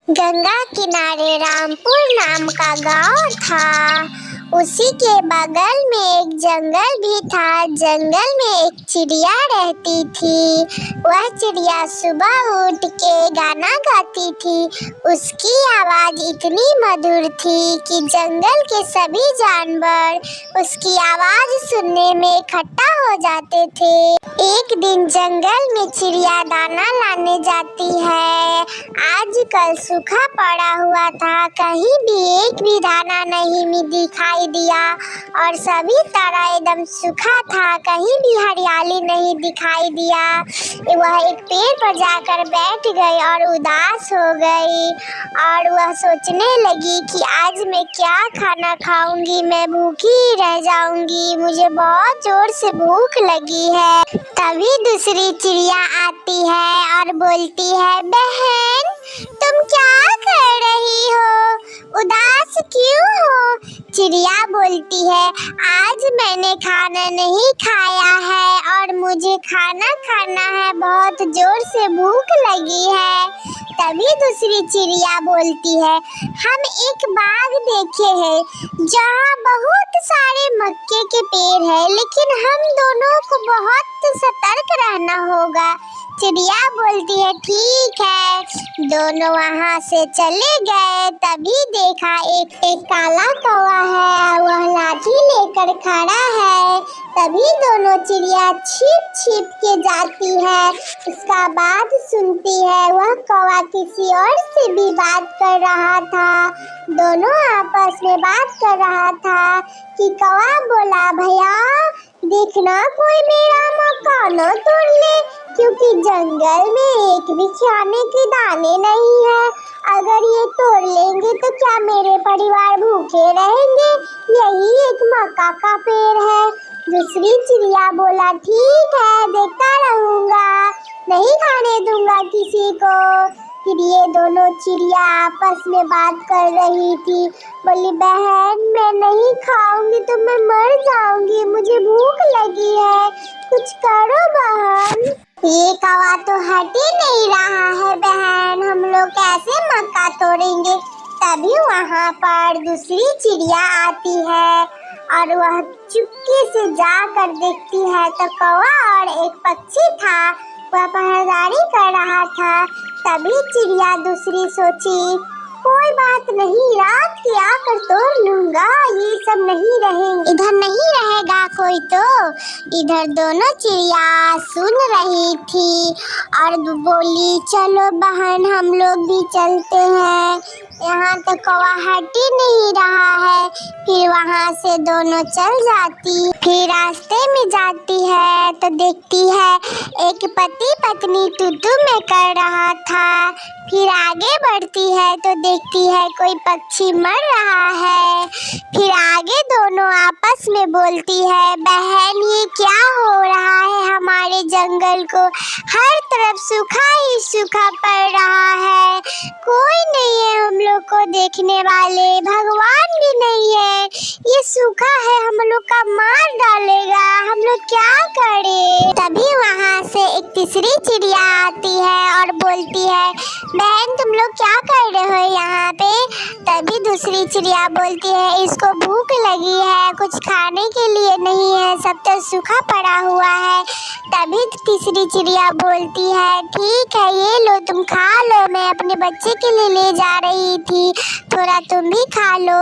गंगा किनारे रामपुर नाम का गांव था। उसी के बगल में एक जंगल भी था। जंगल में एक चिड़िया रहती थी। वह चिड़िया सुबह उठ के गाना गाती थी। उसकी आवाज इतनी मधुर थी कि जंगल के सभी जानवर उसकी आवाज सुनने में इकट्ठा हो जाते थे। एक दिन जंगल में चिड़िया दाना लाने जाती है। आजकल सूखा पड़ा हुआ था, कहीं भी एक भी दाना नहीं दिखाई दिया और सभी तरह एकदम सूखा था, कहीं भी हरियाली नहीं दिखाई दिया। वह एक पेड़ पर जाकर बैठ गई और उदास हो गई और वह सोचने लगी कि आज मैं क्या खाना खाऊंगी, मैं भूखी ही रह जाऊंगी, मुझे बहुत जोर से भूख लगी है। तभी दूसरी चिड़िया आती है और बोलती है, बहन तुम क्या कर रही हो, उदास क्यों हो? चिड़िया बोलती है, आज मैंने खाना नहीं खाया है और मुझे खाना खाना है, बहुत जोर से भूख लगी है। तभी दूसरी चिड़िया बोलती है, हम एक बाग देखे हैं जहाँ बहुत सारे मक्के के पेड़ है, लेकिन हम दोनों को बहुत सतर्क रहना होगा। चिड़िया बोलती है, ठीक है। दोनों वहाँ से चले गए। तभी देखा एक काला कौवा है, वह लाठी लेकर खड़ा है। तभी दोनों चिड़िया छिप छिप के जाती है, उसका बात सुनती है। वह कौवा किसी और से भी बात कर रहा था। दोनों आपस में बात कर रहा था कि कौवा बोला, भैया देखना कोई मेरा मक्का न तोड़ ले, क्योंकि जंगल में एक भी खाने के दाने नहीं है। अगर ये तोड़ लेंगे तो क्या मेरे परिवार भूखे रहेंगे? यही एक मक्का का पेड़ है। दूसरी चिड़िया बोला, ठीक है, देखता रहूंगा, नहीं खाने दूंगा किसी को। फिर ये दोनों चिड़िया आपस में बात कर रही थी। बोली, बहन मैं नहीं खाऊंगी तो मैं मर जाऊंगी, मुझे भूख लगी है, कुछ करो बहन। ये कौवा तो हट ही नहीं रहा है, बहन हम लोग कैसे मक्का तोड़ेंगे? तभी वहाँ पर दूसरी चिड़िया आती है और वह चुपके से जाकर देखती है तो कौवा और एक पक्षी था, वह पहरेदारी कर रहा था। तभी चिड़िया दूसरी सोची, कोई बात नहीं, रात के आकर तोड़ लूंगा, ये सब नहीं रहेंगे, इधर नहीं रहेगा कोई तो। इधर दोनों चिड़िया सुन रही थी और बोली, चलो बहन हम लोग भी चलते हैं, यहाँ तो कौवा हट ही नहीं रहा है। फिर वहाँ से दोनों चल जाती। फिर रास्ते में जाती है तो देखती है एक पति पत्नी टूटू में कर रहा था। फिर आगे बढ़ती है तो देखती है कोई पक्षी मर रहा है। फिर आगे दोनों आपस में बोलती है, बहन ये क्या हो रहा है, हमारे जंगल को हर तरफ सूखा ही सूखा पड़ रहा है, कोई नहीं है हम लोग को देखने वाले, भगवान भी नहीं है, ये सूखा है हम लोग का मार डालेगा, हम लोग क्या करें? तभी वहाँ से एक तीसरी चिड़िया आती है और बोलती है, बहन तुम लोग क्या कर रहे हो यहाँ पे? तभी दूसरी चिड़िया बोलती है, इसको भूख लगी है, कुछ खाने के लिए नहीं है, सब तो सूखा पड़ा हुआ है। तभी तीसरी चिड़िया बोलती है, ठीक है ये लो तुम खा लो, मैं अपने बच्चे के लिए ले जा रही थी, थोड़ा तुम भी खा लो।